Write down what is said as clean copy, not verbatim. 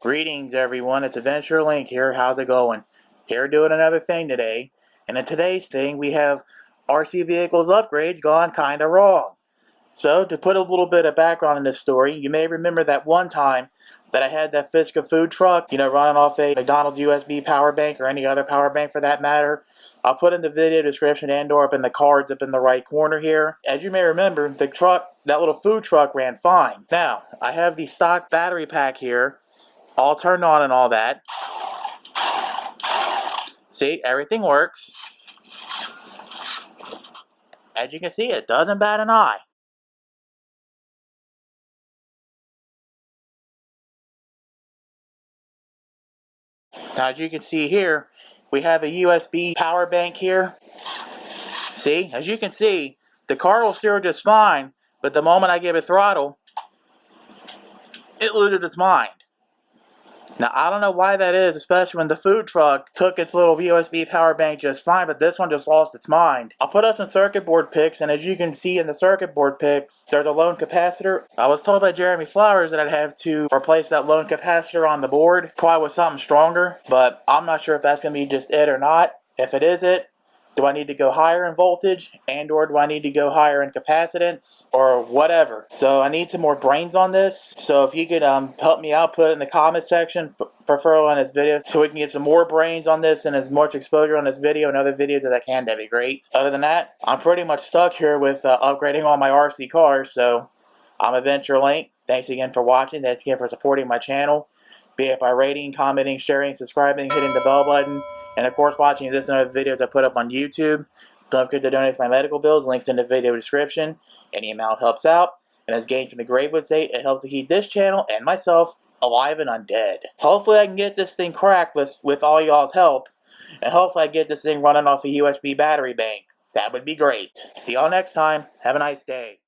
Greetings everyone, it's Adventure Link here. How's it going? Here doing another thing today. And in today's thing we have RC vehicles upgrades gone kinda wrong. So to put a little bit of background in this story, you may remember that one time that I had that Fisca food truck, running off a McDonald's USB power bank or any other power bank for that matter. I'll put in the video description and or up in the cards up in the right corner here. As you may remember, the truck, that little food truck ran fine. Now, I have the stock battery pack here, all turned on and all that. See, everything works. As you can see, it doesn't bat an eye. Now, as you can see here, we have a USB power bank here. See, as you can see, the car will steer just fine, but the moment I give it throttle, it loses its mind. Now, I don't know why that is, especially when the food truck took its little USB power bank just fine, but this one just lost its mind. I'll put up some circuit board pics, and as you can see in the circuit board pics, there's a lone capacitor. I was told by Jeremy Flowers that I'd have to replace that lone capacitor on the board, probably with something stronger, but I'm not sure if that's going to be just it or not. If it is it, do I need to go higher in voltage, and or do I need to go higher in capacitance, or whatever? So I need some more brains on this. So if you could help me out, put it in the comment section, preferably on this video, so we can get some more brains on this and as much exposure on this video and other videos as I can. That'd be great. Other than that, I'm pretty much stuck here with upgrading all my RC cars. So I'm Adventure Link. Thanks again for watching. Thanks again for supporting my channel, be it by rating, commenting, sharing, subscribing, hitting the bell button, and of course watching this and other videos I put up on YouTube. Don't forget to donate for my medical bills. Links in the video description. Any amount helps out. And as Gaines from the Grave would say, it helps to keep this channel and myself alive and undead. Hopefully I can get this thing cracked with all y'all's help. And hopefully I get this thing running off a USB battery bank. That would be great. See y'all next time. Have a nice day.